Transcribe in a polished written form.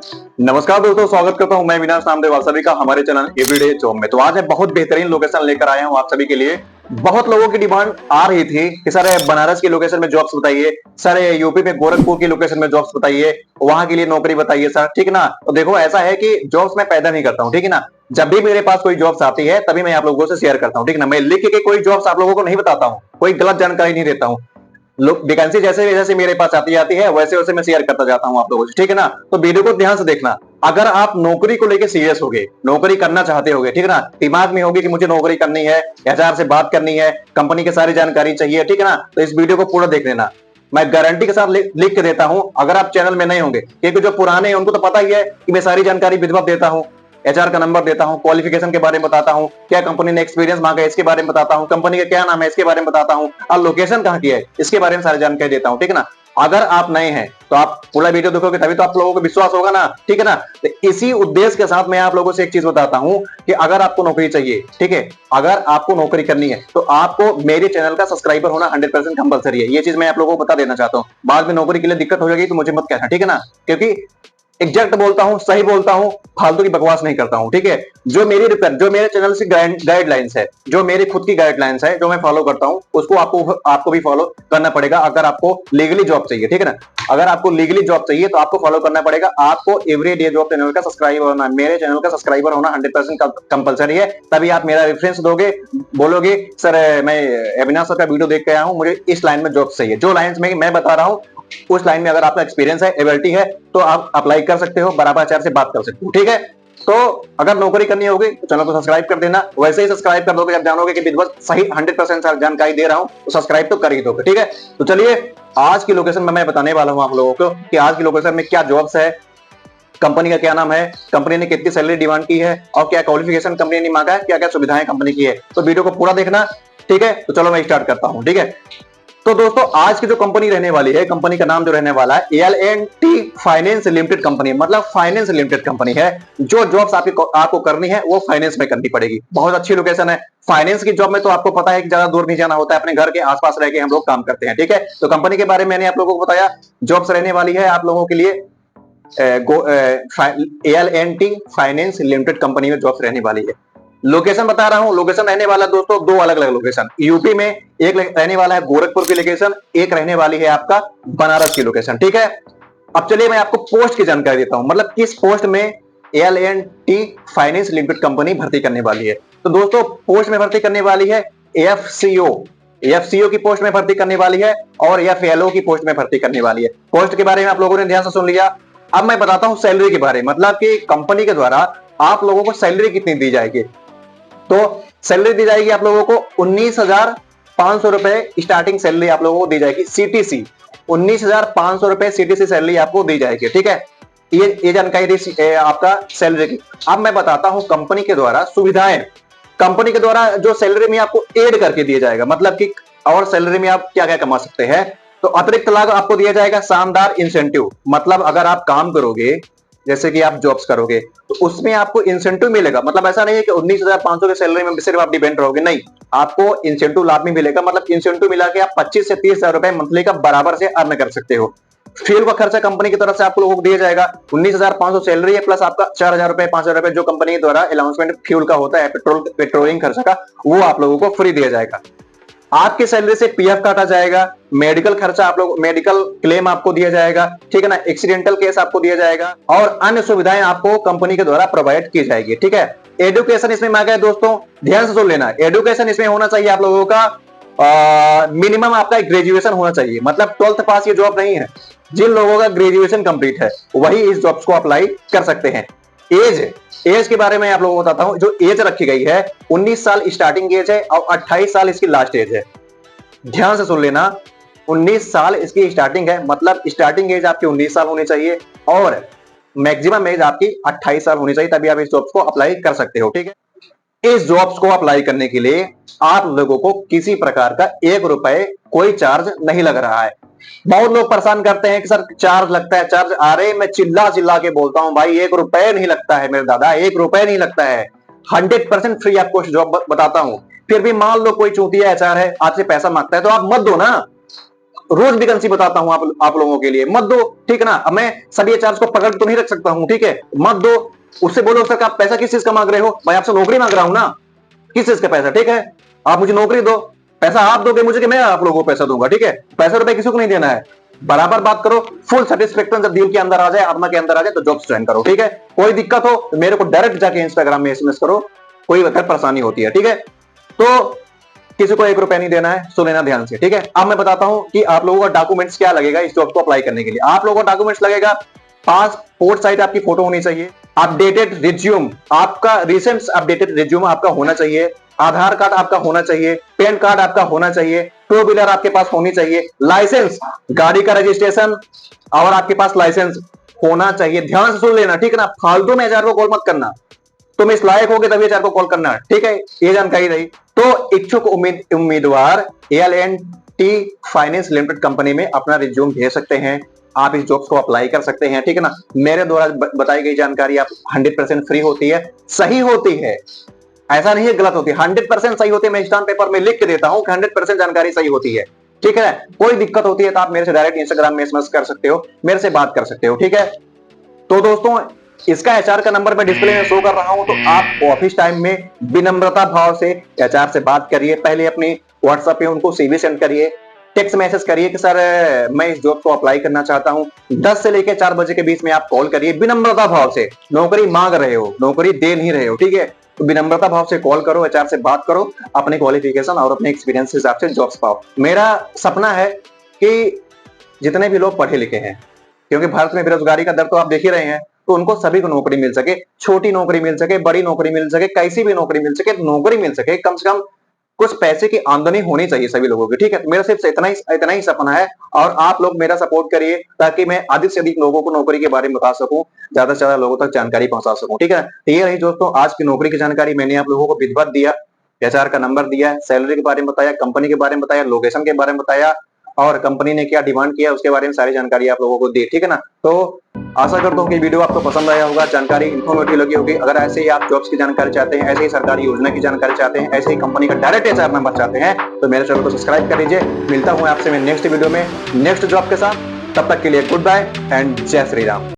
नमस्कार दोस्तों, स्वागत करता हूं मैं विनाश नामदेव आप सभी का हमारे चैनल एवरीडे जॉब में। तो आज मैं बहुत बेहतरीन लोकेशन लेकर आया हूं आप सभी के लिए। बहुत लोगों की डिमांड आ रही थी कि सर बनारस की लोकेशन में जॉब्स बताइए, सर यूपी में गोरखपुर की लोकेशन में जॉब्स बताइए, वहां के लिए नौकरी बताइए सर, ठीक ना। तो देखो ऐसा है कि जॉब्स मैं पैदा नहीं करता हूं, ठीक है ना। जब भी मेरे पास कोई जॉब्स आती है तभी मैं आप लोगों से शेयर करता हूं, ठीक ना। मैं लिख के कोई जॉब्स आप लोगों को नहीं बताता हूं, कोई गलत जानकारी नहीं देता हूं। वैकेंसी जैसे जैसे मेरे पास आती जाती है वैसे वैसे मैं शेयर करता जाता हूं आप लोगों से, ठीक है ना। तो वीडियो को ध्यान से देखना। अगर आप नौकरी को लेकर सीरियस होगे, नौकरी करना चाहते होगे, ठीक है ना, दिमाग में होगी कि मुझे नौकरी करनी है, एचआर से बात करनी है, कंपनी की सारी जानकारी चाहिए, ठीक है ना, तो इस वीडियो को पूरा देख लेना। मैं गारंटी के साथ लिख के देता हूं। अगर आप चैनल में नए होंगे, क्योंकि जो पुराने हैं उनको तो पता ही है कि मैं सारी जानकारी विधिवत देता हूं। एचआर का नंबर देता हूं, क्वालिफिकेशन के बारे में बताता हूं, क्या कंपनी ने एक्सपीरियंस मांगा है इसके बारे में बताता हूं, कंपनी का क्या नाम है इसके बारे में बताता हूं, और लोकेशन कहां की है इसके बारे में सारी जानकारी देता हूं, ठीक है ना। अगर आप नए हैं तो आप पूरा वीडियो देखोगे तभी तो आप लोगों को विश्वास होगा ना, ठीक है ना। तो इसी उद्देश्य के साथ मैं आप लोगों से एक चीज बताता हूं कि अगर आपको नौकरी चाहिए, ठीक है, अगर आपको नौकरी करनी है तो आपको मेरे चैनल का सब्सक्राइबर होना 100% कंपलसरी है। ये चीज मैं आप लोगों को बता देना चाहता हूं। बाद में नौकरी के लिए दिक्कत हो जाएगी तो मुझे मत कहना, ठीक है ना। क्योंकि एग्जैक्ट बोलता हूं, सही बोलता हूं, फालतू की बकवास नहीं करता हूं, ठीक है। जो मेरे चैनल से गाइडलाइंस है, जो मेरी खुद की गाइडलाइंस है, जो मैं फॉलो करता हूं, उसको आपको भी फॉलो करना पड़ेगा। अगर आपको लीगली जॉब चाहिए, ठीक है ना, अगर आपको लीगली जॉब चाहिए तो आपको फॉलो करना पड़ेगा। आपको एवरीडे जॉब चैनल का सब्सक्राइबर होना, मेरे चैनल का सब्सक्राइबर होना 100% कंपलसरी है। तभी आप मेरा रेफरेंस दोगे, बोलोगे सर मैं अविनाश सर का वीडियो देख के आया हूं, मुझे इस लाइन में जॉब चाहिए। जो लाइन में मैं बता रहा हूं उस लाइन में अगर आपका एक्सपीरियंस है, एबिलिटी है, तो आप अप्लाई कर सकते हो, बराबर आचार्य से बात कर सकते हो, ठीक है। तो अगर नौकरी करनी होगी तो चैनल को सब्सक्राइब कर देना। वैसे ही सब्सक्राइब कर दोगे जब जानोगे कि विधिवत सही 100% जानकारी दे रहा हूं, तो सब्सक्राइब तो कर ही दोगे, ठीक है। तो चलिए आज की लोकेशन में मैं बताने वाला हूं आप लोगों को कि आज की लोकेशन में क्या जॉब्स है, कंपनी का क्या नाम है, कंपनी ने कितनी सैलरी डिमांड की है, और क्या क्वालिफिकेशन कंपनी ने मांगा है, क्या क्या सुविधाएं कंपनी की है। तो वीडियो को पूरा देखना, ठीक है। तो चलो मैं स्टार्ट करता हूं, ठीक है। तो दोस्तों आज की जो कंपनी रहने वाली है, कंपनी का नाम जो रहने वाला है L&T फाइनेंस लिमिटेड कंपनी, मतलब फाइनेंस लिमिटेड कंपनी है। जो जॉब्स आपको करनी है वो फाइनेंस में करनी पड़ेगी। बहुत अच्छी लोकेशन है। फाइनेंस की जॉब में तो आपको पता है कि ज्यादा दूर नहीं जाना होता है, अपने घर के आसपास रह के हम लोग काम करते हैं, ठीक है। तो कंपनी के बारे में मैंने आप लोगों को बताया। जॉब्स रहने वाली है आप लोगों के लिए L&T फाइनेंस लिमिटेड कंपनी में जॉब्स रहने वाली है। लोकेशन बता रहा हूं, लोकेशन रहने वाला दोस्तों दो अलग अलग लोकेशन। यूपी में एक रहने वाला है गोरखपुर की लोकेशन, एक रहने वाली है आपका बनारस की लोकेशन, ठीक है। अब चलिए मैं आपको पोस्ट की जानकारी देता हूं, मतलब किस पोस्ट में L&T फाइनेंस लिमिटेड कंपनी भर्ती करने वाली है। तो दोस्तों पोस्ट में भर्ती करने वाली है एफसीओ की पोस्ट में भर्ती करने वाली है, और एफएलओ की पोस्ट में भर्ती करने वाली है। पोस्ट के बारे में आप लोगों ने ध्यान से सुन लिया। अब मैं बताता हूं सैलरी के बारे में, मतलब कि कंपनी के द्वारा आप लोगों को सैलरी कितनी दी जाएगी। तो सैलरी दी जाएगी आप लोगों को 19,500 रुपए स्टार्टिंग सैलरी आप लोगों को दी जाएगी। सीटीसी 19,500 रुपए सीटीसी सैलरी आपको दी जाएगी, ठीक है। ये जानकारी थी आपका सैलरी की। अब मैं बताता हूं कंपनी के द्वारा सुविधाएं। कंपनी के द्वारा जो सैलरी में आपको ऐड करके दिया जाएगा, मतलब कि और सैलरी में आप क्या क्या कमा सकते हैं। तो अतिरिक्त लाभ आपको दिया जाएगा शानदार इंसेंटिव, मतलब अगर आप काम करोगे, जैसे कि आप जॉब्स करोगे तो उसमें आपको इंसेंटिव मिलेगा। मतलब ऐसा नहीं है कि 19,500 की सैलरी में सिर्फ आप डिपेंड रहोगे, नहीं, आपको इंसेंटिव लाभ भी मिलेगा। मतलब इंसेंटिव मिला के आप 25 से 30,000 रुपए मंथली का बराबर से अर्न कर सकते हो। फ्यूल का खर्चा कंपनी की तरफ से आप लोगों को दिया जाएगा। 19,500 सैलरी है, प्लस आपका 4,000 रुपए 5,000 रुपए जो कंपनी द्वारा अनाउंसमेंट फ्यूल का होता है, पेट्रोलिंग खर्चा का, वो आप लोगों को फ्री दिया जाएगा। आपकी सैलरी से पीएफ काटा जाएगा, मेडिकल खर्चा आप लोग, मेडिकल क्लेम आपको दिया जाएगा, ठीक है ना, एक्सीडेंटल केस आपको दिया जाएगा, और अन्य सुविधाएं आपको कंपनी के द्वारा प्रोवाइड की जाएगी, ठीक है। एजुकेशन इसमें मांगा है दोस्तों, ध्यान से सुन लेना। एजुकेशन इसमें होना चाहिए आप लोगों का मिनिमम आपका ग्रेजुएशन होना चाहिए, मतलब 12th पास ये जॉब नहीं है। जिन लोगों का ग्रेजुएशन कंप्लीट है वही इस जॉब्स को अप्लाई कर सकते हैं। एज के बारे में आप लोगों को बताता हूं। जो एज रखी गई है 19 साल स्टार्टिंग एज है, और 28 साल इसकी लास्ट एज है। ध्यान से सुन लेना, 19 साल इसकी स्टार्टिंग है, मतलब स्टार्टिंग एज आपकी 19 साल होनी चाहिए, और मैक्सिमम एज आपकी 28 साल होनी चाहिए, तभी आप इस जॉब्स को अप्लाई कर सकते हो, ठीक है। इस जॉब्स को अप्लाई करने के लिए आप लोगों को किसी प्रकार का 1 रुपए कोई चार्ज नहीं लग रहा है। बहुत लोग परेशान करते हैं कि सर चार्ज लगता है, चार्ज। अरे मैं चिल्ला चिल्ला के बोलता हूं भाई, 1 रुपए नहीं लगता है मेरे दादा, 1 रुपए नहीं लगता है। 100% फ्री आपको जॉब बताता हूं। फिर भी मान लो कोई चूतिया एचआर है, आपसे पैसा मांगता है, तो आप मत दो ना। रोज वैकेंसी बताता हूं आप लोगों के लिए, मत दो, ठीक है ना। अब मैं सभी एचआर को पकड़ तो नहीं रख सकता हूं, ठीक है, मत दो। उससे बोलो सर आप पैसा किस चीज का मांग रहे हो, भाई आपसे नौकरी मांग रहा हूं ना, किस चीज का पैसा, ठीक है, आप मुझे नौकरी दो, पैसा आप दोगे मुझे कि मैं आप लोगों को पैसा दूंगा, ठीक है, पैसा रुपए किसी को नहीं देना है, बराबर बात करो। फुल सेटिस्फेक्शन जब डील के अंदर आ जाए, आत्मा के अंदर आ जाए, तो जॉब्स ज्वाइन करो, ठीक है। कोई दिक्कत हो तो मेरे को डायरेक्ट जाके इंस्टाग्राम में एसएमएस करो, कोई अगर परेशानी होती है, ठीक है। तो किसी को 1 रुपया नहीं देना है, सुन लेना ध्यान से, ठीक है। अब मैं बताता हूं कि आप लोगों का डॉक्यूमेंट्स क्या लगेगा इस जॉब को अप्लाई करने के लिए। आप लोगों का डॉक्यूमेंट्स लगेगा, पासपोर्ट साइज आपकी फोटो होनी चाहिए, अपडेटेड रिज्यूम, आपका रिसेंट अपडेटेड रिज्यूम आपका होना चाहिए, आधार कार्ड आपका होना चाहिए, पैन कार्ड आपका होना चाहिए, टू व्हीलर आपके पास होनी चाहिए, लाइसेंस, गाड़ी का रजिस्ट्रेशन और आपके पास लाइसेंस होना चाहिए। ध्यान से सुन लेना, ठीक है ना, फालतू में एचआर को कॉल मत करना, तुम इस लायक होगे तभी एचआर को कॉल करना, ठीक है, ये जानकारी रही। तो इच्छुक उम्मीदवार L&T फाइनेंस लिमिटेड कंपनी में अपना रिज्यूम भेज सकते हैं, आप इस जॉब्स को अप्लाई कर सकते हैं, ठीक है ना। मेरे द्वारा बताई गई जानकारी आप 100% फ्री होती है, सही होती है, ऐसा नहीं है गलत होती है, 100% सही होती है। मैं स्टाम्प पेपर में लिख के देता हूं कि 100% जानकारी सही होती है, ठीक है। कोई दिक्कत होती है तो आप मेरे से डायरेक्ट इंस्टाग्राम में एसएमएस कर सकते हो, मेरे से बात कर सकते हो, ठीक है। तो दोस्तों इसका एचआर का नंबर मैं डिस्प्ले में शो कर रहा हूं, तो आप ऑफिस टाइम में विनम्रता भाव से एचआर से बात करिए, पहले अपनी व्हाट्सएप पे उनको सीवी सेंड करिए, टेक्स्ट मैसेज करिए कि सर मैं इस जॉब को अप्लाई करना चाहता हूं, 10 से लेकर 4 बजे के बीच में आप कॉल करिए, विनम्रता भाव से, नौकरी मांग रहे हो, नौकरी दे नहीं रहे हो, ठीक है, तो विनम्रता भाव से कॉल करो, एचआर से बात करो, अपने क्वालिफिकेशन और अपने एक्सपीरियंस के हिसाब से जॉब्स पाओ। मेरा सपना है कि जितने भी लोग पढ़े लिखे हैं, क्योंकि भारत में बेरोजगारी का दर तो आप देख ही रहे हैं, तो उनको सभी को नौकरी मिल सके, छोटी नौकरी मिल सके, बड़ी नौकरी मिल सके, कैसी भी नौकरी मिल सके, नौकरी मिल सके, कम से कम कुछ पैसे की आमदनी होनी चाहिए सभी लोगों की, ठीक है। मेरा सिर्फ इतना ही सपना है, और आप लोग मेरा सपोर्ट करिए ताकि मैं अधिक से अधिक लोगों को नौकरी के बारे में बता सकूं, ज्यादा से ज्यादा लोगों तक जानकारी पहुंचा सकूं, ठीक है। तो ये रही दोस्तों आज की नौकरी की जानकारी, मैंने आप लोगों को विधिवत दिया, एचआर का नंबर दिया, सैलरी के बारे में बताया, कंपनी के बारे में बताया, लोकेशन के बारे में बताया, और कंपनी ने क्या डिमांड किया उसके बारे में सारी जानकारी आप लोगों को दी, ठीक है ना। तो आशा करता हूँ कि वीडियो आपको पसंद आया होगा, जानकारी इन्फॉर्मेटिव लगी होगी। अगर ऐसे ही आप जॉब्स की जानकारी चाहते हैं, ऐसे ही सरकारी योजना की जानकारी चाहते हैं, ऐसे ही कंपनी का डायरेक्ट एचआर नंबर चाहते हैं, तो मेरे चैनल को सब्सक्राइब कर लीजिए। मिलता हूँ आपसे मैं नेक्स्ट वीडियो में नेक्स्ट जॉब के साथ, तब तक के लिए गुड बाय एंड जय श्री राम।